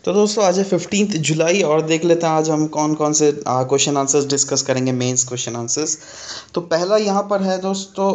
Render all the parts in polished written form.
तो दोस्तों आज है 15 जुलाई और देख लेते हैं आज हम कौन कौन से क्वेश्चन आंसर्स डिस्कस करेंगे, मेंस क्वेश्चन आंसर्स। तो पहला यहाँ पर है दोस्तों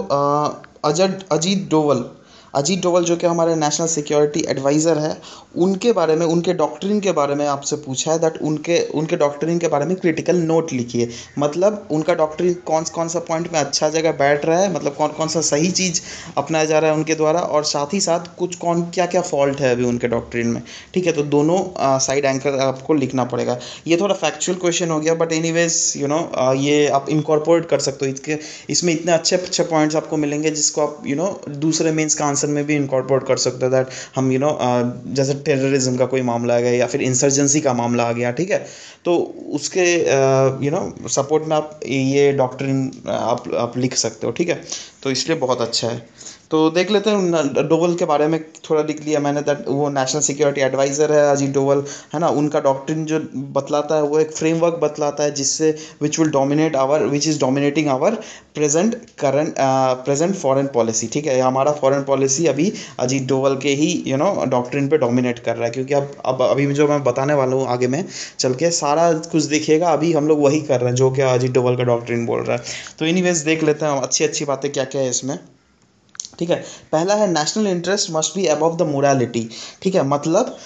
अजीत डोवल जो कि हमारे नेशनल सिक्योरिटी एडवाइज़र है, उनके बारे में, उनके डॉक्ट्रिन के बारे में आपसे पूछा है दैट उनके उनके डॉक्ट्रिन के बारे में क्रिटिकल नोट लिखिए। मतलब उनका डॉक्ट्रिन कौन कौन सा पॉइंट में अच्छा जगह बैठ रहा है, मतलब कौन कौन सा सही चीज़ अपनाया जा रहा है उनके द्वारा, और साथ ही साथ कुछ कौन क्या क्या फॉल्ट है अभी उनके डॉक्ट्रिन में। ठीक है, तो दोनों साइड एंकर आपको लिखना पड़ेगा। ये थोड़ा फैक्चुअल क्वेश्चन हो गया, बट एनीवेज ये आप इनकॉर्पोरेट कर सकते हो। इसमें इतने अच्छे अच्छे पॉइंट्स आपको मिलेंगे जिसको आप दूसरे मेंस का आंसर में भी इनकॉर्पोरेट कर सकते हो। दैट हम जैसे टेररिज्म का कोई मामला आ गया या फिर इंसर्जेंसी का मामला आ गया, ठीक है, तो उसके सपोर्ट में आप ये डॉक्ट्रिन आप लिख सकते हो। ठीक है, तो इसलिए बहुत अच्छा है। तो देख लेते हैं डोवल के बारे में थोड़ा लिख लिया मैंने, दैट वो नेशनल सिक्योरिटी एडवाइज़र है अजीत डोवल, है ना। उनका डॉक्ट्रिन जो बतलाता है वो एक फ्रेमवर्क बतलाता है जिससे which is dominating our present foreign policy. ठीक है, हमारा फॉरेन पॉलिसी अभी अजीत डोवल के ही डॉक्ट्रिन पे डोमिनेट कर रहा है, क्योंकि अब अभी जो मैं बताने वाला हूँ आगे में चल के सारा कुछ देखिएगा, अभी हम लोग वही कर रहे हैं जो कि अजीत डोवल का डॉक्ट्रिन बोल रहा है। तो एनीवेज देख लेते हैं अच्छी अच्छी बातें क्या क्या है इसमें। ठीक है, पहला है national interest must be above the morality. ठीक है, मतलब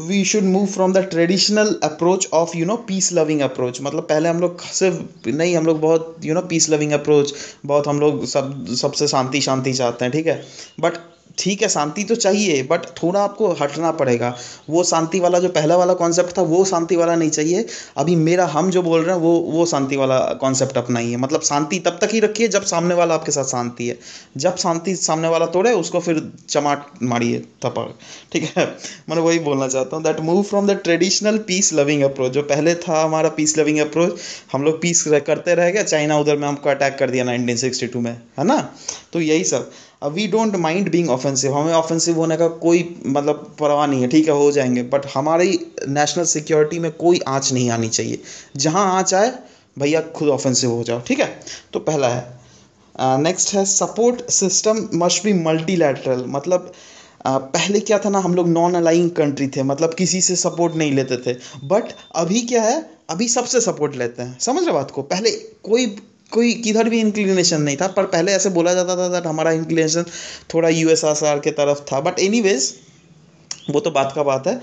we should move from the traditional approach of peace loving approach. मतलब पहले हम लोग सिर्फ नहीं, हम लोग बहुत पीस लविंग अप्रोच, बहुत हम लोग सबसे शांति शांति चाहते हैं। ठीक है, बट ठीक है, शांति तो चाहिए, बट थोड़ा आपको हटना पड़ेगा। वो शांति वाला जो पहला वाला कॉन्सेप्ट था वो शांति वाला नहीं चाहिए। अभी हम जो बोल रहे हैं वो शांति वाला कॉन्सेप्ट अपनाइए। मतलब शांति तब तक ही रखिए जब सामने वाला आपके साथ शांति है। जब शांति सामने वाला तोड़े उसको फिर चमाट मारिए थप्पड़। ठीक है, मैं वही बोलना चाहता हूँ that move from the traditional piece loving approach. जो पहले था हमारा पीस लविंग अप्रोच, हम लोग पीस करते रह गए, चाइना उधर में हमको अटैक कर दिया 1962 में, है ना। तो यही सब। We don't mind being offensive, हमें ऑफेंसिव होने का कोई मतलब परवाह नहीं है। ठीक है, हो जाएंगे, बट हमारी नेशनल सिक्योरिटी में कोई आँच नहीं आनी चाहिए। जहाँ आँच आए भैया खुद ऑफेंसिव हो जाओ। ठीक है, तो पहला है। नेक्स्ट है support system must be multilateral. मतलब पहले क्या था ना, हम लोग नॉन अलाइंग कंट्री थे, मतलब किसी से सपोर्ट नहीं लेते थे। बट अभी क्या है, अभी सबसे सपोर्ट लेते हैं। समझ रहे बात को। पहले कोई कोई किधर भी इंक्लिनेशन नहीं था, पर पहले ऐसे बोला जाता था दैट हमारा इंक्लिनेशन थोड़ा यूएसएसआर के तरफ था। बट एनीवेज वो तो बात का बात है।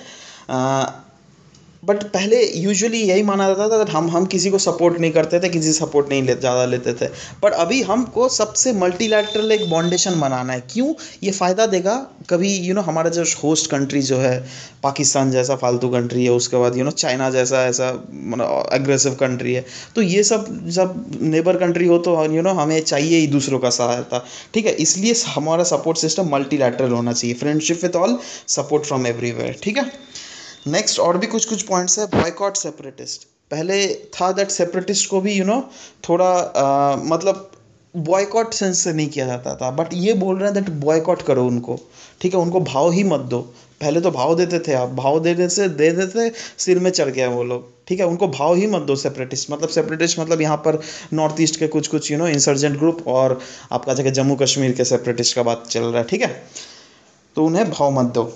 बट पहले यूजुअली यही माना जाता था कि हम किसी को सपोर्ट नहीं करते थे, किसी से सपोर्ट नहीं ज़्यादा लेते थे। पर अभी हमको सबसे मल्टीलैटरल एक बॉन्डेशन बनाना है। क्यों? ये फ़ायदा देगा कभी हमारा जो होस्ट कंट्री जो है, पाकिस्तान जैसा फालतू कंट्री है, उसके बाद चाइना जैसा ऐसा मतलब एग्रेसिव कंट्री है, तो ये सब जब नेबर कंट्री हो तो हमें चाहिए ही दूसरों का सहायता। ठीक है, इसलिए हमारा सपोर्ट सिस्टम मल्टीलैटरल होना चाहिए। Friendship with all, support from everywhere. ठीक है, नेक्स्ट और भी कुछ कुछ पॉइंट्स है। Boycott separatist. पहले था दैट सेपरेटिस्ट को भी थोड़ा मतलब बॉयकॉट सेंस से नहीं किया जाता था, बट ये बोल रहे हैं दैट बॉयकॉट करो उनको। ठीक है, उनको भाव ही मत दो। पहले तो भाव देते थे, आप भाव देने से दे देते सिर में चढ़ गया वो लोग। ठीक है, उनको भाव ही मत दो। सेपरेटिस्ट मतलब यहाँ पर नॉर्थ ईस्ट के कुछ कुछ इंसर्जेंट ग्रुप, और आपका जगह जम्मू कश्मीर के सेपरेटिस्ट का बात चल रहा है। ठीक है, तो उन्हें भाव मत दो।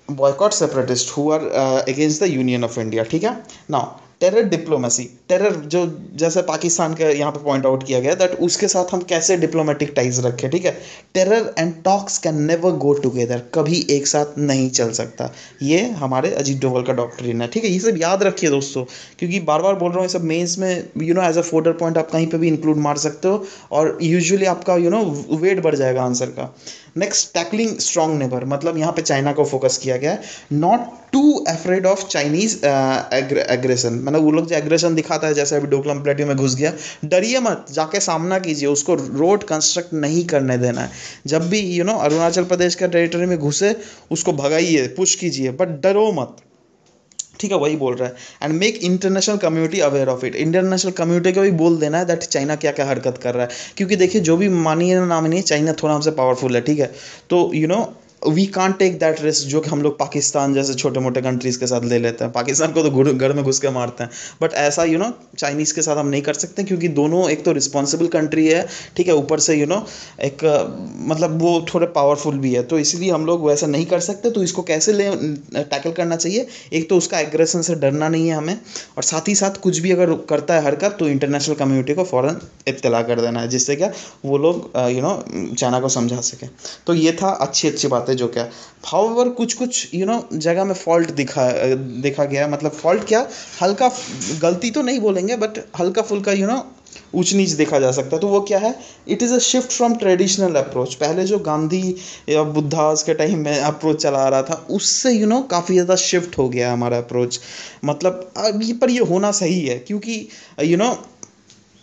Boycott separatist who are against the union of India. ठीक है, नाउ टेरर डिप्लोमेसी। टेरर जो जैसे पाकिस्तान के यहाँ पे पॉइंट आउट किया गया दैट उसके साथ हम कैसे डिप्लोमेटिक टाइज रखें। ठीक है, terror and talks can never go together, कभी एक साथ नहीं चल सकता। ये हमारे अजीत डोवल का डॉक्ट्रिन है। ठीक है, ये सब याद रखिए दोस्तों, क्योंकि बार बार बोल रहा हूँ, ये सब मेंस में एज अ फोर्डर पॉइंट आप कहीं पे भी इंक्लूड मार सकते हो, और यूजुअली आपका वेट बढ़ जाएगा आंसर का। Next, tackling strong neighbour. मतलब यहाँ पे चाइना को फोकस किया गया है। Not to afraid of Chinese aggression. मतलब वो लोग जो एग्रेशन दिखाता है, जैसे अभी डोकलाम प्लेटू में घुस गया, डरिए मत, जाके सामना कीजिए, उसको रोड कंस्ट्रक्ट नहीं करने देना है। जब भी अरुणाचल प्रदेश का टेरिटरी में घुसे उसको भगाइए, पुश कीजिए, बट डरो मत। ठीक है, वही बोल रहा है। And make international community aware of it. International community को भी बोल देना है दैट चाइना क्या क्या हरकत कर रहा है, क्योंकि देखिए जो भी मानिए ना मानिए, चाइना थोड़ा हमसे पावरफुल है। ठीक है, तो we can't take that risk जो कि हम लोग पाकिस्तान जैसे छोटे मोटे कंट्रीज़ के साथ ले लेते हैं। पाकिस्तान को तो घर में घुस के मारते हैं, बट ऐसा चाइनीज़ के साथ हम नहीं कर सकते, क्योंकि दोनों एक तो रिस्पॉन्सिबल कंट्री है, ठीक है, ऊपर से एक मतलब वो थोड़े पावरफुल भी है, तो इसलिए हम लोग वैसा नहीं कर सकते। तो इसको कैसे टैकल करना चाहिए, एक तो उसका एग्रेशन से डरना नहीं है हमें, और साथ ही साथ कुछ भी अगर करता है हरकत तो इंटरनेशनल कम्युनिटी को फ़ौरन इत्तला कर देना है, जिससे क्या वो लोग चाइना को समझा सकें। तो ये था अच्छी अच्छी बातें जो क्या। हाउएवर कुछ कुछ जगह में फॉल्ट देखा गया, मतलब फॉल्ट क्या, हल्का गलती तो नहीं बोलेंगे, बट हल्का फुल्का ऊंच नीच देखा जा सकता है। तो वो क्या है, it is a shift from traditional approach. पहले जो गांधी या बुद्धास के टाइम में अप्रोच चला आ रहा था, उससे काफ़ी ज़्यादा शिफ्ट हो गया है हमारा अप्रोच। मतलब पर ये होना सही है, क्योंकि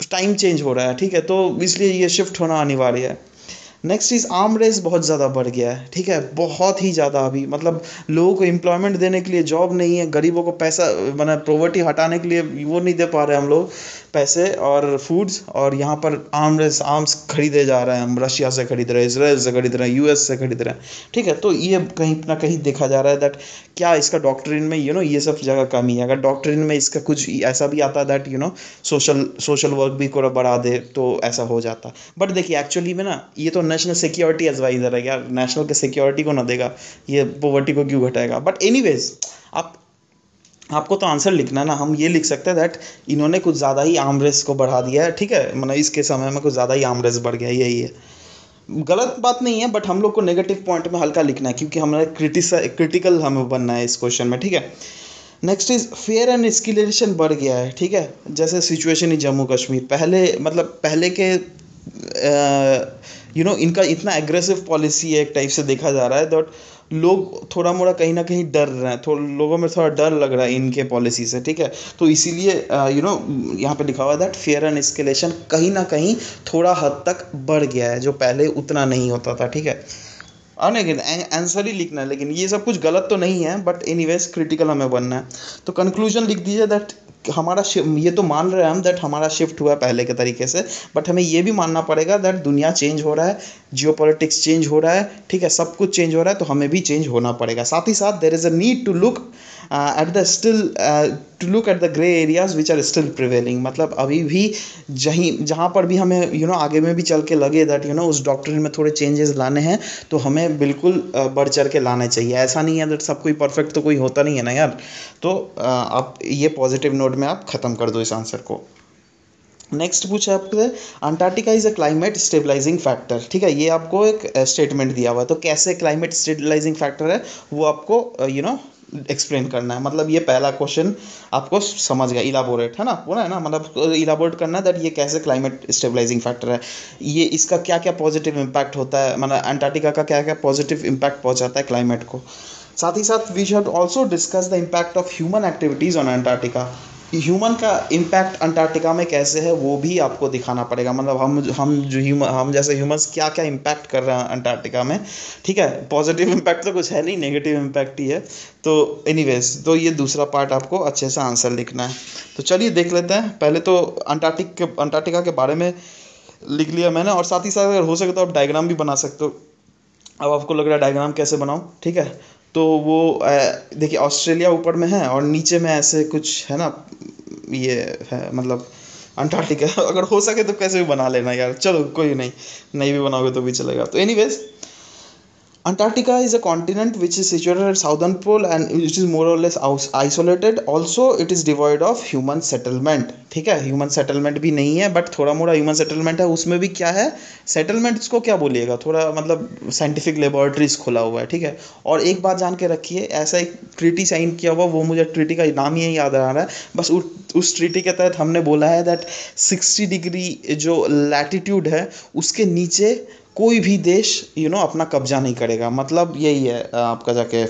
टाइम चेंज हो रहा है, ठीक है, तो इसलिए ये शिफ्ट होना अनिवार्य है। नेक्स्ट इज़ आर्म रेस बहुत ज़्यादा बढ़ गया है, ठीक है, बहुत ही ज़्यादा। अभी मतलब लोगों को एम्प्लॉयमेंट देने के लिए जॉब नहीं है, गरीबों को पैसा मतलब पॉवर्टी हटाने के लिए वो नहीं दे पा रहे हम लोग पैसे और फूड्स, और यहाँ पर आर्म्स खरीदे जा रहे हैं, हम रशिया से खरीद रहे हैं, इसराइल से खरीद रहे हैं, यूएस से खरीद रहे हैं, ठीक है। तो ये कहीं ना कहीं देखा जा रहा है दैट क्या इसका डॉक्ट्रिन में ये सब जगह कमी है। अगर डॉक्ट्रिन में इसका कुछ ऐसा भी आता है दैट सोशल वर्क भी थोड़ा बढ़ा दे तो ऐसा हो जाता। बट देखिए एक्चुअली में ना ये तो नेशनल सिक्योरिटी एडवाइज़र है यार, नेशनल के सिक्योरिटी को ना देगा, ये पॉवर्टी को क्यों घटाएगा। बट एनीवेज आप आपको तो आंसर लिखना है ना, हम ये लिख सकते हैं दैट इन्होंने कुछ ज़्यादा ही आर्म रेस को बढ़ा दिया है, ठीक है, मतलब इसके समय में कुछ ज़्यादा ही आर्म रेस बढ़ गया, यही है। गलत बात नहीं है, बट हम लोग को नेगेटिव पॉइंट में हल्का लिखना है, क्योंकि हमें क्रिटिकल हमें बनना है इस क्वेश्चन में, ठीक है। Next is fair and escalation बढ़ गया है, ठीक है। जैसे सिचुएशन इन जम्मू कश्मीर, पहले के इनका इतना एग्रेसिव पॉलिसी है, एक टाइप से देखा जा रहा है दैट लोग थोड़ा मोड़ा कहीं ना कहीं डर रहे हैं, लोगों में थोड़ा डर लग रहा है इनके पॉलिसी से, ठीक है। तो इसीलिए यहाँ पे लिखा हुआ है दैट फेयर एंड एस्केलेशन कहीं ना कहीं थोड़ा हद तक बढ़ गया है, जो पहले उतना नहीं होता था, ठीक है। और नहीं आंसर ही लिखना है, लेकिन ये सब कुछ गलत तो नहीं है, बट एनीवेज क्रिटिकल हमें बनना है। तो कंक्लूजन लिख दीजिए दैट ये तो मान रहे हैं हम दैट हमारा शिफ्ट हुआ है पहले के तरीके से, बट हमें ये भी मानना पड़ेगा दैट दुनिया चेंज हो रहा है, जियोपॉलिटिक्स चेंज हो रहा है, ठीक है, सब कुछ चेंज हो रहा है, तो हमें भी चेंज होना पड़ेगा। साथ ही साथ there is a need to look at the grey areas which are still prevailing. मतलब अभी भी जहाँ पर भी हमें आगे में भी चल के लगे दैट उस डॉक्ट्रिन में थोड़े चेंजेस लाने हैं, तो हमें बिल्कुल बढ़ चढ़ के लाने चाहिए। ऐसा नहीं है दैट सब कोई परफेक्ट तो कोई होता नहीं है ना यार। तो आप ये पॉजिटिव नोट में आप ख़त्म कर दो इस आंसर को। नेक्स्ट पूछा आपसे, Antarctica is a climate stabilising factor, ठीक है, ये आपको एक स्टेटमेंट दिया हुआ है, तो कैसे क्लाइमेट स्टेबलाइजिंग फैक्टर है वो आपको एक्सप्लेन करना है। मतलब ये पहला क्वेश्चन आपको समझ गया, इलाबोरेट है ना, बोला है ना, मतलब इलाबोरेट करना है दैट ये कैसे क्लाइमेट स्टेबलाइजिंग फैक्टर है, ये इसका क्या क्या पॉजिटिव इम्पैक्ट होता है, मतलब अंटार्कटिका का क्या क्या पॉजिटिव इम्पैक्ट पहुंचाता है क्लाइमेट को। साथ ही साथ we should also discuss the impact of human activities on Antarctica. Human का इम्पैक्ट अंटार्कटिका में कैसे है वो भी आपको दिखाना पड़ेगा। मतलब हम जैसे ह्यूमंस क्या क्या इम्पैक्ट कर रहे हैं अंटार्कटिका में, ठीक है। पॉजिटिव इम्पैक्ट तो कुछ है नहीं, नेगेटिव इम्पैक्ट ही है। तो एनीवेज तो ये दूसरा पार्ट आपको अच्छे से आंसर लिखना है। तो चलिए देख लेते हैं। पहले तो अंटार्कटिका के बारे में लिख लिया मैंने, और साथ ही साथ अगर हो सके तो आप डायग्राम भी बना सकते हो। अब आपको लग रहा है डायग्राम कैसे बनाऊं, ठीक है। तो वो देखिए ऑस्ट्रेलिया ऊपर में है और नीचे में ऐसे कुछ है ना, ये है मतलब अंटार्कटिका। अगर हो सके तो कैसे भी बना लेना यार, चलो कोई नहीं, नहीं भी बनाओगे तो भी चलेगा। तो anyways Antarctica is a continent which is situated at southern pole and which is more or less isolated. Also, it is devoid of human settlement. ठीक है, ह्यूमन सेटलमेंट भी नहीं है, बट थोड़ा मोड़ा ह्यूमन सेटलमेंट है। उसमें भी क्या है, सेटलमेंट इसको क्या बोलिएगा, थोड़ा मतलब साइंटिफिक लेबोरेटरीज खुला हुआ है, ठीक है। और एक बात जान के रखिए, ऐसा एक ट्रीटी साइन किया हुआ, वो मुझे ट्रीटी का नाम ही याद आ रहा है, बस उस ट्रीटी के तहत हमने बोला है दैट 60 डिग्री जो लैटिट्यूड है उसके नीचे कोई भी देश अपना कब्जा नहीं करेगा। मतलब यही है आपका जाके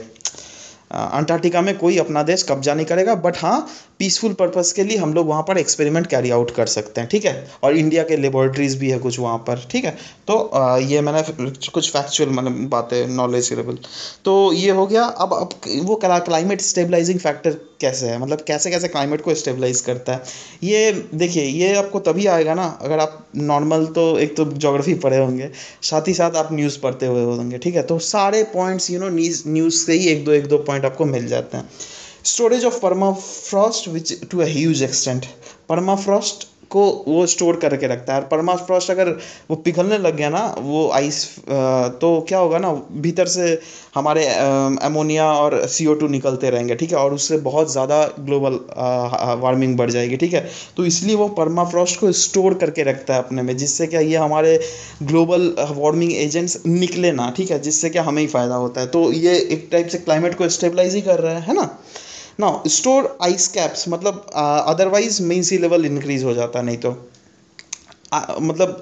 अंटार्कटिका में कोई अपना देश कब्जा नहीं करेगा, बट हाँ पीसफुल पर्पस के लिए हम लोग वहाँ पर एक्सपेरिमेंट कैरी आउट कर सकते हैं, ठीक है। और इंडिया के लेबोरेटरीज भी है कुछ वहाँ पर, ठीक है। तो ये मैंने कुछ फैक्चुअल मतलब बातें नॉलेज लेवल, तो ये हो गया। अब वो क्लाइमेट स्टेबलाइजिंग फैक्टर कैसे है, मतलब कैसे कैसे क्लाइमेट को स्टेबलाइज करता है। ये देखिए, ये आपको तभी आएगा ना अगर आप नॉर्मल तो एक तो ज्योग्राफी पढ़े होंगे, साथ ही साथ आप न्यूज़ पढ़ते हुए होंगे, ठीक है। तो सारे पॉइंट्स न्यूज़ से ही एक दो पॉइंट आपको मिल जाते हैं। Storage of permafrost which to a huge extent, permafrost को वो स्टोर करके रखता है। और परमाफ्रॉस्ट अगर वो पिघलने लग गया ना वो आइस, तो क्या होगा ना, भीतर से हमारे अमोनिया और CO2 निकलते रहेंगे, ठीक है, और उससे बहुत ज़्यादा ग्लोबल वार्मिंग बढ़ जाएगी, ठीक है। तो इसलिए वो परमाफ्रॉस्ट को स्टोर करके रखता है अपने में, जिससे क्या ये हमारे ग्लोबल वार्मिंग एजेंट्स निकले ना, ठीक है, जिससे क्या हमें ही फ़ायदा होता है। तो ये एक टाइप से क्लाइमेट को स्टेबलाइज ही कर रहा है ना। नाउ स्टोर आइस कैप्स, मतलब अदरवाइज मेन सी लेवल इंक्रीज हो जाता, नहीं तो मतलब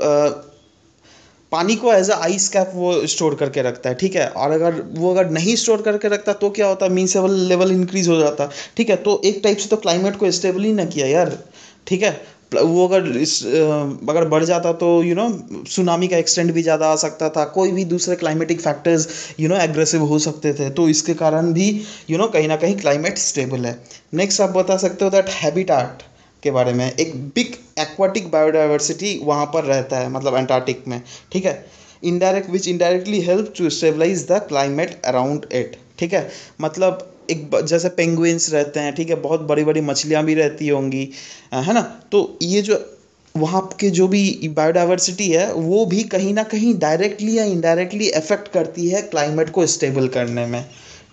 पानी को एज अ आइस कैप वो स्टोर करके रखता है, ठीक है। और अगर नहीं स्टोर करके रखता तो क्या होता, मीन से लेवल इंक्रीज हो जाता, ठीक है। तो एक टाइप से तो क्लाइमेट को स्टेबल ही ना किया यार, ठीक है। वो अगर बढ़ जाता तो सुनामी का एक्सटेंट भी ज़्यादा आ सकता था, कोई भी दूसरे क्लाइमेटिक फैक्टर्स एग्रेसिव हो सकते थे, तो इसके कारण भी कहीं ना कहीं क्लाइमेट स्टेबल है। नेक्स्ट आप बता सकते हो दैट हैबिटाट के बारे में, एक बिग एक्वाटिक बायोडाइवर्सिटी वहाँ पर रहता है, मतलब अंटार्कटिक में, ठीक है। Indirectly help to stabilise the climate around it, ठीक है। मतलब जैसे पेंगुइन्स रहते हैं, ठीक है, बहुत बड़ी बड़ी मछलियाँ भी रहती होंगी, है ना। तो ये जो वहाँ के जो भी बायोडाइवर्सिटी है वो भी कहीं ना कहीं डायरेक्टली या इनडायरेक्टली अफेक्ट करती है क्लाइमेट को स्टेबल करने में,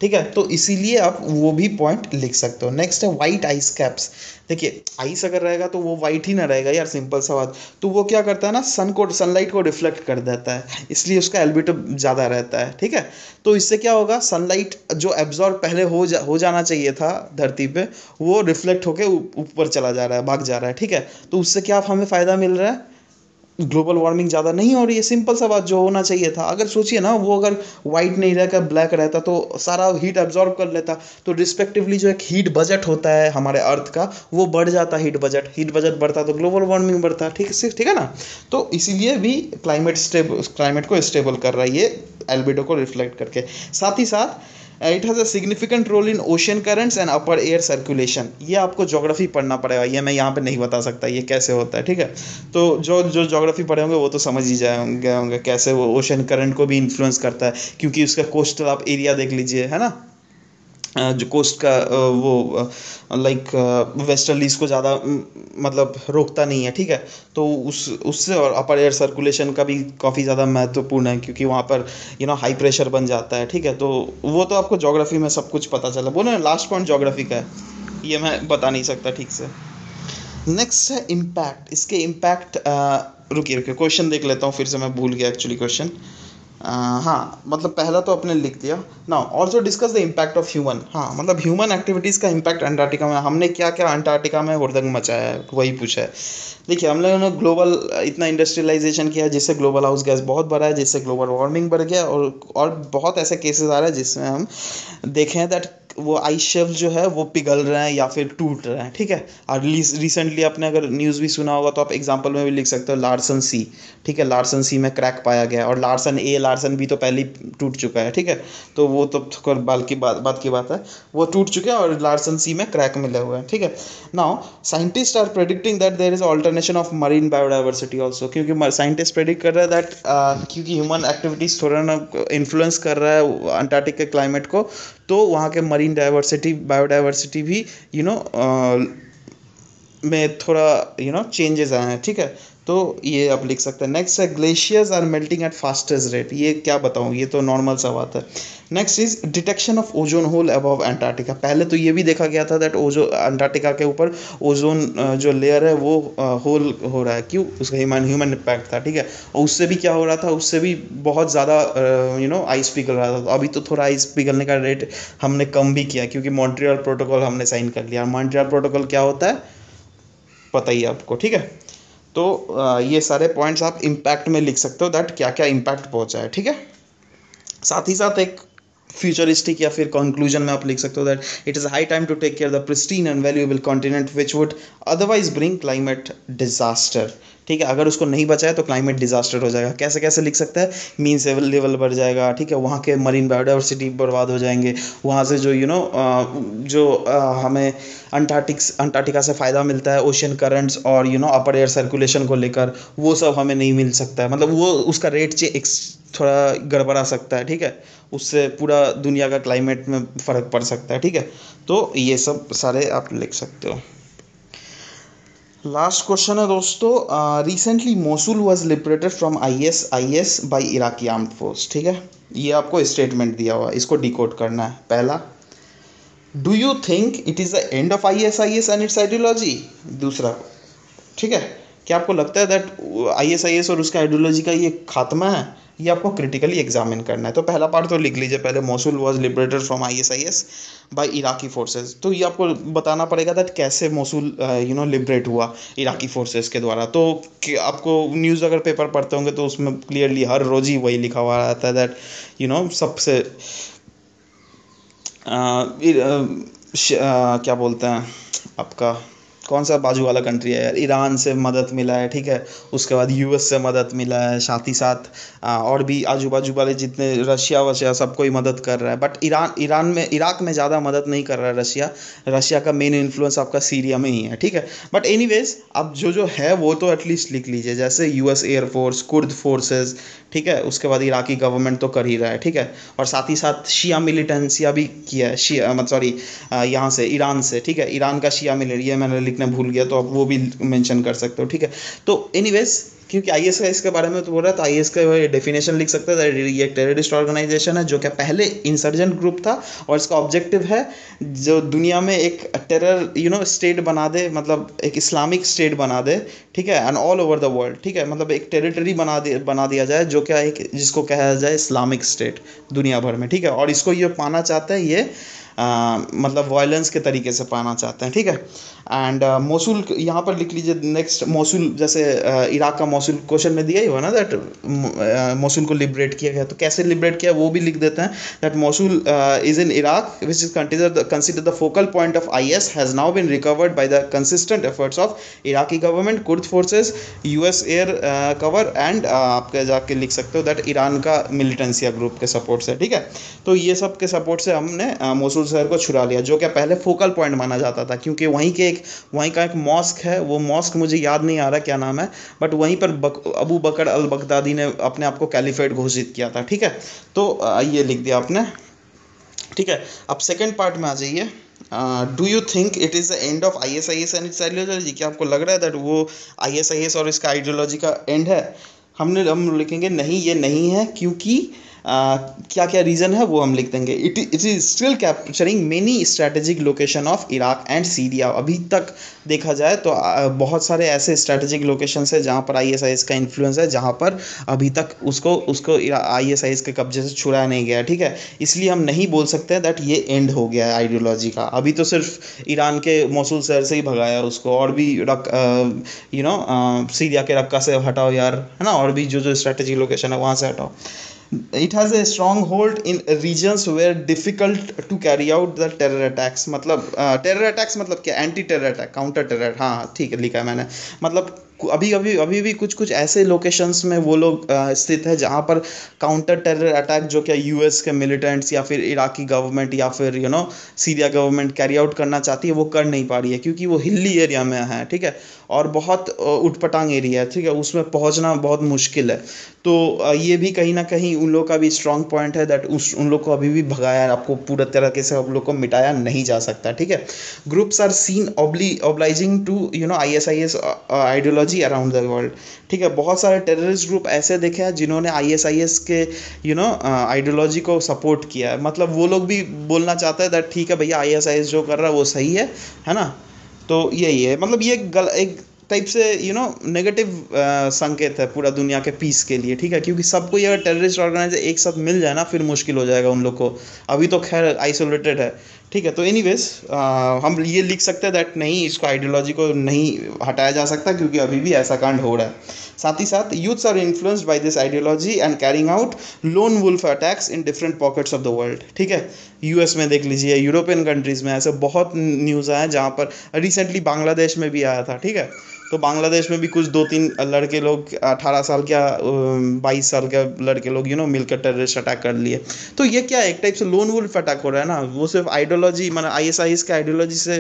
ठीक है। तो इसीलिए आप वो भी पॉइंट लिख सकते हो। नेक्स्ट है वाइट आइस कैप्स। देखिए, आइस अगर रहेगा तो वो वाइट ही ना रहेगा यार, सिंपल सा बात। तो वो क्या करता है ना, सनलाइट को रिफ्लेक्ट कर देता है, इसलिए उसका एल्बिडो ज़्यादा रहता है, ठीक है। तो इससे क्या होगा, सनलाइट जो एब्जॉर्ब पहले हो जाना चाहिए था धरती पे, वो रिफ्लेक्ट होके ऊपर चला जा रहा है, भाग जा रहा है, ठीक है। तो उससे क्या हमें फ़ायदा मिल रहा है, ग्लोबल वार्मिंग ज़्यादा नहीं हो रही है, सिंपल सा बात, जो होना चाहिए था। अगर सोचिए ना, वो अगर वाइट नहीं रहकर ब्लैक रहता तो सारा हीट एब्जॉर्ब कर लेता, तो रिस्पेक्टिवली जो एक हीट बजट होता है हमारे अर्थ का, वो बढ़ जाता। हीट बजट बढ़ता तो ग्लोबल वार्मिंग बढ़ता, ठीक है ना। तो इसीलिए भी क्लाइमेट को स्टेबल कर रहा है ये, एल्बिडो को रिफ्लेक्ट करके। साथ ही साथ it has a significant role in ocean currents and upper air circulation. ये आपको ज्योग्राफी पढ़ना पड़ेगा, ये मैं यहाँ पे नहीं बता सकता ये कैसे होता है, ठीक है। तो जो जो ज्योग्राफी पढ़े होंगे वो तो समझ ही होंगे कैसे वो ओशन करंट को भी इन्फ्लुएंस करता है, क्योंकि उसका कोस्टल आप एरिया देख लीजिए, है ना। जो कोस्ट का वो लाइक वेस्टर्लीज को ज़्यादा मतलब रोकता नहीं है, ठीक है। तो उससे और अपर एयर सर्कुलेशन का भी काफ़ी ज़्यादा महत्वपूर्ण है, क्योंकि वहाँ पर हाई प्रेशर बन जाता है, ठीक है। तो वो तो आपको ज्योग्राफी में सब कुछ पता चला। बोलो ना, लास्ट पॉइंट ज्योग्राफी का है, ये मैं बता नहीं सकता ठीक से। नेक्स्ट है इम्पैक्ट। इसके इम्पैक्ट, रुकिए क्वेश्चन देख लेता हूँ फिर से, मैं भूल गया एक्चुअली क्वेश्चन। हाँ, मतलब पहला तो आपने लिख दिया। Now also discuss the impact of human. हाँ, मतलब ह्यूमन एक्टिविटीज़ का इम्पैक्ट अंटार्कटिका में, हमने क्या क्या अंटार्कटिका में हुड़दंग मचाया है, वही पूछा है। देखिए, हम लोगों ने ग्लोबल इतना इंडस्ट्रियलाइजेशन किया है जिससे ग्लोबल हाउस गैस बहुत बढ़ा है, जिससे ग्लोबल वार्मिंग बढ़ गया, और बहुत ऐसे केसेस आ रहे हैं जिसमें हम देखें हैं दैट वो आइस शेल्फ जो है वो पिघल रहे हैं या फिर टूट रहे हैं, ठीक है। और रिसेंटली आपने अगर न्यूज़ भी सुना होगा तो आप एग्जांपल में भी लिख सकते हो, लार्सन सी, ठीक है। लार्सन सी में क्रैक पाया गया, और लार्सन बी तो पहले ही टूट चुका है, ठीक है। तो वो तो थोड़ा बात की बात है, वो टूट चुके हैं और लार्सन सी में क्रैक मिले हुए हैं, ठीक है। Now scientists are predicting that there is alternation of marine biodiversity also, क्योंकि साइंटिस्ट प्रेडिक्ट कर रहे हैं दैट क्योंकि ह्यूमन एक्टिविटीज़ थोड़ा ना इन्फ्लुएंस कर रहा है अंटार्कटिक के क्लाइमेट को, तो वहाँ के मरीन बायोडाइवर्सिटी भी में थोड़ा चेंजेस आए हैं, ठीक है। तो ये आप लिख सकते हैं। नेक्स्ट है glaciers are melting at fastest rate. ये क्या बताऊँ, ये तो नॉर्मल सा बात है। Next is detection of ozone hole above Antarctica. पहले तो ये भी देखा गया था दैट अंटार्कटिका के ऊपर ओजोन जो लेयर है वो होल हो रहा है, क्यों, उसका ह्यूमन इम्पैक्ट था, ठीक है। और उससे भी क्या हो रहा था, उससे भी बहुत ज़्यादा आइस पिघल रहा था। तो अभी तो थोड़ा आइस पिघलने का रेट हमने कम भी किया, क्योंकि मॉन्ट्रियल प्रोटोकॉल हमने साइन कर लिया। मॉन्ट्रियल प्रोटोकॉल क्या होता है पता ही है आपको, ठीक है। तो ये सारे पॉइंट्स आप इम्पैक्ट में लिख सकते हो दैट क्या क्या इम्पैक्ट पहुंचा है, ठीक है। साथ ही साथ एक फ्यूचरिस्टिक या फिर कंक्लूजन में आप लिख सकते हो that it is high time to take care the pristine and valuable continent which would otherwise bring climate disaster, ठीक है। अगर उसको नहीं बचाए तो क्लाइमेट डिजास्टर हो जाएगा। कैसे कैसे लिख सकता है, मीन सी लेवल बढ़ जाएगा, ठीक है, वहाँ के मरीन बायोडाइवर्सिटी बर्बाद हो जाएंगे, वहाँ से जो जो हमें अंटार्कटिका से फ़ायदा मिलता है ओशियन करंट्स और अपर एयर सर्कुलेशन को लेकर, वो सब हमें नहीं मिल सकता है। मतलब वो उसका रेट थोड़ा गड़बड़ा सकता है, ठीक है, उससे पूरा दुनिया का क्लाइमेट में फ़र्क पड़ सकता है, ठीक है। तो ये सब सारे आप लिख सकते हो। लास्ट क्वेश्चन है दोस्तों, recently Mosul was liberated from IS by Iraqi armed force, ठीक है। ये आपको स्टेटमेंट दिया हुआ है, इसको डिकोड करना है। पहला, do you think it is the end of IS and its ideology? दूसरा, ठीक है, क्या आपको लगता है दैट आईएस और उसका आइडियोलॉजी का ये खात्मा है? ये आपको क्रिटिकली एग्जामिन करना है। तो पहला पार्ट तो लिख लीजिए पहले, Mosul was liberated from IS by Iraqi forces. तो ये आपको बताना पड़ेगा दैट कैसे मोसुल लिबरेट हुआ इराकी फोर्सेस के द्वारा। तो आपको न्यूज़ अगर पेपर पढ़ते होंगे तो उसमें क्लियरली हर रोज़ ही वही लिखा हुआ रहता है दैट सबसे क्या बोलते हैं आपका, कौन सा बाजू वाला कंट्री है यार, ईरान से मदद मिला है, ठीक है, उसके बाद यूएस से मदद मिला है, साथ ही साथ और भी आजू बाजू वाले जितने रशिया सबको ही मदद कर रहा है। बट इराक में ज़्यादा मदद नहीं कर रहा है रशिया का मेन इन्फ्लुएंस आपका सीरिया में ही है, ठीक है। बट एनीवेज अब जो है वो तो एटलीस्ट लिख लीजिए, जैसे यूएस एयरफोर्स, कुर्द फोर्सेस, ठीक है, उसके बाद इराकी गवर्नमेंट तो कर ही रहा है, ठीक है, और साथ ही साथ शिया मिलिटेंसिया भी किया है, शिया सॉरी यहाँ से ईरान से, ठीक है, ईरान का शिया मिलिटेंट, ये मैंने लिखना भूल गया, तो आप वो भी मेंशन कर सकते हो, ठीक है। तो एनीवेज क्योंकि आईएस का इसके बारे में तो बोल रहा है, तो आईएस का डेफिनेशन लिख सकते हैं, ये एक टेररिस्ट ऑर्गेनाइजेशन है जो कि पहले इंसर्जेंट ग्रुप था, और इसका ऑब्जेक्टिव है जो दुनिया में एक टेरर स्टेट बना दे, मतलब एक इस्लामिक स्टेट बना दे, ठीक है, and all over the world, ठीक है, मतलब एक टेरिटरी बना दिया जाए जो क्या एक जिसको कहा जाए इस्लामिक स्टेट दुनिया भर में, ठीक है। और इसको ये पाना चाहता है, ये मतलब वायलेंस के तरीके से पाना चाहते हैं, ठीक है। एंड मोसुल यहाँ पर लिख लीजिए नेक्स्ट, मोसुल जैसे इराक का मोसुल क्वेश्चन में दिया ही हुआ ना दैट मोसुल को लिबरेट किया गया, तो कैसे लिबरेट किया वो भी लिख देते हैं that Mosul is in Iraq which is consider the focal point of IS has now been recovered by the consistent efforts of Iraqi government, Kurd forces, US air cover and आपके जाके लिख सकते हो दैट ईरान का मिलिटेंसिया group के support से, ठीक है। तो ये सब के सपोर्ट से हमने मोसुल शहर को छुड़ा लिया, जो क्या पहले फोकल पॉइंट माना जाता था, क्योंकि वहीं का एक मॉस्क है, वो मॉस्क मुझे याद नहीं आ रहा क्या नाम है, बट वहीं पर अबू बकर अल बगदादी ने अपने आप को कैलिफेट घोषित किया था, ठीक है। तो ये लिख दिया आपने, ठीक है। अब सेकंड पार्ट में आ जाइए, do you think it is the end of IS and its ideology? क्या आपको लग रहा है दैट वो आईएस और इसका आइडियोलॉजी का एंड है? हम लिखेंगे नहीं, ये नहीं है, क्योंकि क्या क्या रीज़न है वो हम लिख देंगे। It is still capturing many strategic location of Iraq and Syria. अभी तक देखा जाए तो बहुत सारे ऐसे स्ट्रैटेजिक लोकेशंस है जहाँ पर आईएसआईएस का इन्फ्लुएंस है, जहाँ पर अभी तक उसको आईएसआईएस के कब्जे से छुड़ाया नहीं गया, ठीक है। इसलिए हम नहीं बोल सकते दैट ये एंड हो गया है आइडियोलॉजी का। अभी तो सिर्फ ईरान के मोसुल शहर से ही भगाया उसको, और भी सीरिया के रक्का से हटाओ यार, है ना, और भी जो स्ट्रैटेजिक लोकेशन है वहाँ से हटाओ। It has a stronghold in regions where difficult to carry out the terror attacks। मतलब टेरर अटैक्स मतलब क्या, anti terror attack, counter terror, हाँ ठीक है लिखा है मैंने। मतलब अभी भी कुछ ऐसे लोकेशंस में वो लोग स्थित है जहाँ पर काउंटर टेरर अटैक जो क्या यूएस के मिलिटेंट्स या फिर इराकी गवर्नमेंट या फिर सीरिया गवर्नमेंट कैरी आउट करना चाहती है, वो कर नहीं पा रही है, क्योंकि वो हिली एरिया में है, ठीक है, और बहुत उटपटांग एरिया है, ठीक है, उसमें पहुंचना बहुत मुश्किल है। तो ये भी कहीं ना कहीं उन लोग का भी स्ट्रांग पॉइंट है दैट उन लोग को अभी भी भगाया, आपको पूरा तरीके से उन लोग को मिटाया नहीं जा सकता, ठीक है। Groups are seen obliging to ISIS ideology around the world, ठीक है। बहुत सारे टेररिस्ट ग्रुप ऐसे देखे हैं जिन्होंने आईएसआईएस के आइडियोलॉजी को सपोर्ट किया है। मतलब वो लोग भी बोलना चाहते हैं दैट ठीक है भैया, आईएसआईएस जो कर रहा है वो सही है ना। तो यही है, मतलब ये एक टाइप से नेगेटिव संकेत है पूरा दुनिया के पीस के लिए, ठीक है, क्योंकि सबको ये टेररिस्ट ऑर्गेनाइजेशन एक साथ मिल जाए ना, फिर मुश्किल हो जाएगा उन लोग को। अभी तो खैर आइसोलेटेड है, ठीक है। तो एनीवेज हम ये लिख सकते हैं दैट नहीं, इसको आइडियोलॉजी को नहीं हटाया जा सकता, क्योंकि अभी भी ऐसा कांड हो रहा है। साथ ही साथ youths are influenced by this ideology and carrying out lone wolf attacks in different pockets of the world, ठीक है। यूएस में देख लीजिए, यूरोपियन कंट्रीज़ में ऐसे बहुत न्यूज़ आए हैं, जहाँ पर रिसेंटली बांग्लादेश में भी आया था, ठीक है। तो बांग्लादेश में भी कुछ 2-3 लड़के लोग 18 साल क्या 22 साल के लड़के लोग मिलकर टेररिस्ट अटैक कर लिए। तो ये क्या है, एक टाइप से लोन वुल्फ अटैक हो रहा है ना, वो सिर्फ आइडियोलॉजी मतलब आईएसआईएस के आइडियोलॉजी से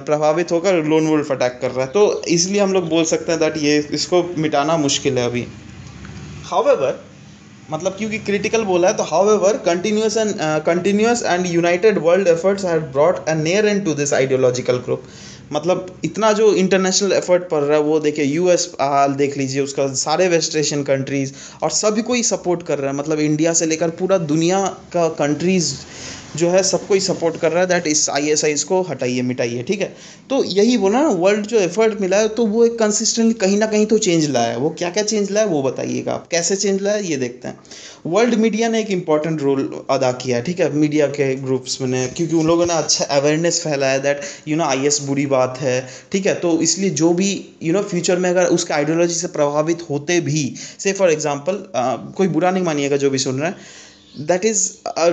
प्रभावित होकर लोन वुल्फ अटैक कर रहा है। तो इसलिए हम लोग बोल सकते हैं दैट ये इसको मिटाना मुश्किल है अभी। हाउएवर मतलब क्योंकि क्रिटिकल बोला है तो however continuous and united world efforts have brought a near end to this ideological group. मतलब इतना जो इंटरनेशनल एफर्ट पड़ रहा है वो देखिए, यूएस हाल देख लीजिए उसका, सारे वेस्ट एशियन कंट्रीज़ और सभी को ही सपोर्ट कर रहा है। मतलब इंडिया से लेकर पूरा दुनिया का कंट्रीज़ जो है सबको ही सपोर्ट कर रहा है दैट इस आईएसआईएस को हटाइए मिटाइए, ठीक है। तो यही बोला ना, वर्ल्ड जो एफर्ट मिला है तो वो एक कंसिस्टेंटली कहीं ना कहीं तो चेंज लाया है। वो क्या क्या चेंज लाया है वो बताइएगा आप, कैसे चेंज लाया है ये देखते हैं। वर्ल्ड मीडिया ने एक इम्पॉर्टेंट रोल अदा किया है, ठीक है, मीडिया के ग्रुप्स में ने, क्योंकि उन लोगों ने अच्छा अवेयरनेस फैलाया दैट आईएस बुरी बात है, ठीक है। तो इसलिए जो भी फ्यूचर में अगर उसके आइडियोलॉजी से प्रभावित होते भी, से फॉर एग्जांपल कोई बुरा नहीं मानिएगा जो भी सुन रहा है, that is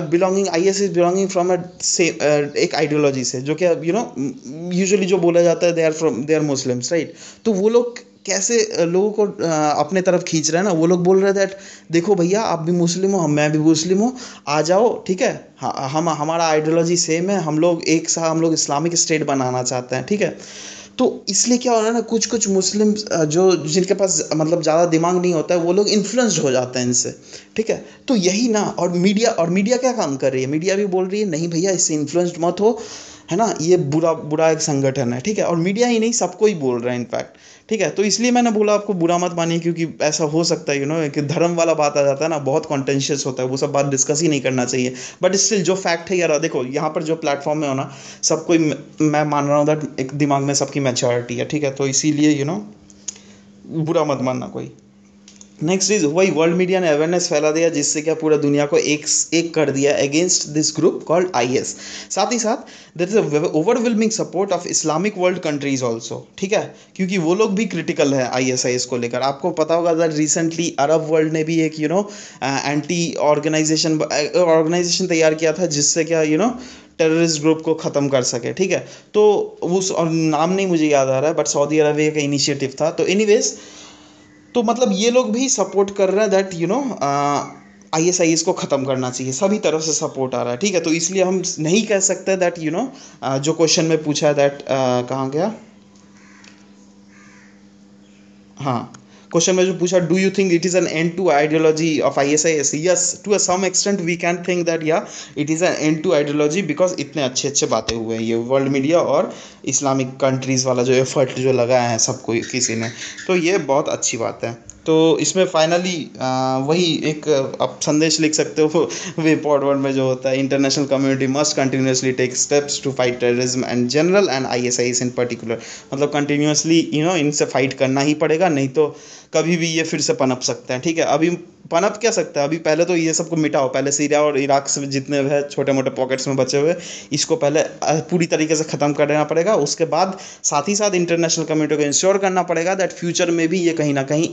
belonging, IS is belonging from एक आइडियोलॉजी से जो कि यूजुअली जो बोला जाता है दे आर मुस्लिम्स, राइट। तो वो लोग कैसे लोगों को अपने तरफ खींच रहे हैं ना, वो लोग बोल रहे हैं दैट देखो भैया आप भी मुस्लिम हो, मैं भी मुस्लिम हूँ, आ जाओ, ठीक है, हम हमारा आइडियोलॉजी सेम है, हम लोग एक साथ, हम लोग इस्लामिक स्टेट बनाना चाहते हैं, ठीक है। तो इसलिए क्या हो रहा है ना, कुछ कुछ मुस्लिम जो जिनके पास मतलब ज़्यादा दिमाग नहीं होता है वो लोग इन्फ्लुएंस्ड हो जाते हैं इनसे, ठीक है। तो यही ना, और मीडिया क्या काम कर रही है, मीडिया भी बोल रही है नहीं भैया इससे इन्फ्लुएंस्ड मत हो, है ना, ये बुरा बुरा एक संगठन है, ठीक है। और मीडिया ही नहीं सबको ही बोल रहा है इनफैक्ट, ठीक है। तो इसलिए मैंने बोला आपको बुरा मत मानिए, क्योंकि ऐसा हो सकता है कि धर्म वाला बात आ जाता है ना, बहुत कॉन्टेंशियस होता है, वो सब बात डिस्कस ही नहीं करना चाहिए। बट स्टिल जो फैक्ट है यार, देखो यहाँ पर जो प्लेटफॉर्म में हो ना, सबको मैं मान रहा हूँ दैट एक दिमाग में सबकी मैच्योरिटी है, ठीक है। तो इसीलिए बुरा मत मानना कोई। नेक्स्ट इज वही वर्ल्ड मीडिया ने अवेयरनेस फैला दिया जिससे क्या पूरा दुनिया को एक कर दिया against this group called IS. साथ ही साथ there is a overwhelming support of Islamic world countries also, ठीक है, क्योंकि वो लोग भी क्रिटिकल है आईएसआईएस को लेकर। आपको पता होगा दैट रिसेंटली अरब वर्ल्ड ने भी एक एंटी ऑर्गेनाइजेशन तैयार किया था जिससे क्या टेररिस्ट ग्रुप को ख़त्म कर सके, ठीक है। तो उस और नाम नहीं मुझे याद आ रहा है, बट सऊदी अरबिया का इनिशिएटिव था। तो एनीवेज, तो मतलब ये लोग भी सपोर्ट कर रहे हैं दैट आईएसआईएस को ख़त्म करना चाहिए, सभी तरफ से सपोर्ट आ रहा है, ठीक है। तो इसलिए हम नहीं कह सकते दैट जो क्वेश्चन में पूछा है दैट कहाँ गया, हाँ, क्वेश्चन में जो पूछा, do you think it is an end to ideology of ISIS? Yes, to a some extent we can think that या it is an end to ideology, because इतने अच्छे अच्छे बातें हुए हैं ये वर्ल्ड मीडिया और इस्लामिक कंट्रीज़ वाला जो एफर्ट जो लगाया है सबको किसी ने, तो ये बहुत अच्छी बात है। तो इसमें फाइनली वही एक आप संदेश लिख सकते हो वे पॉड वर्ड में जो होता है, international community must continuously take steps to fight terrorism and general and ISIS in particular. मतलब कंटिन्यूसली इनसे फाइट करना ही पड़ेगा, नहीं तो कभी भी ये फिर से पनप सकते हैं, ठीक है। अभी पनप क्या सकता है, अभी पहले तो ये सबको मिटाओ, पहले सीरिया और इराक से जितने है छोटे मोटे पॉकेट्स में बचे हुए, इसको पहले पूरी तरीके से ख़त्म कर देना पड़ेगा। उसके बाद साथ ही साथ इंटरनेशनल कम्युनिटी को इंश्योर करना पड़ेगा दैट फ्यूचर में भी ये कहीं ना कहीं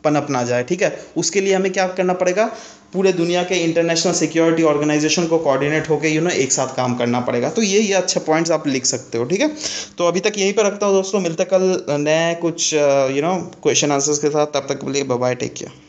पनप ना जाए, ठीक है। उसके लिए हमें क्या करना पड़ेगा, पूरे दुनिया के इंटरनेशनल सिक्योरिटी ऑर्गेनाइजेशन को कोऑर्डिनेट होकर एक साथ काम करना पड़ेगा। तो ये अच्छे पॉइंट्स आप लिख सकते हो, ठीक है। तो अभी तक यहीं पर रखता हूँ दोस्तों, मिलते कल नए कुछ क्वेश्चन आंसर्स के साथ, तब तक के लिए बाय बाय, टेक केयर।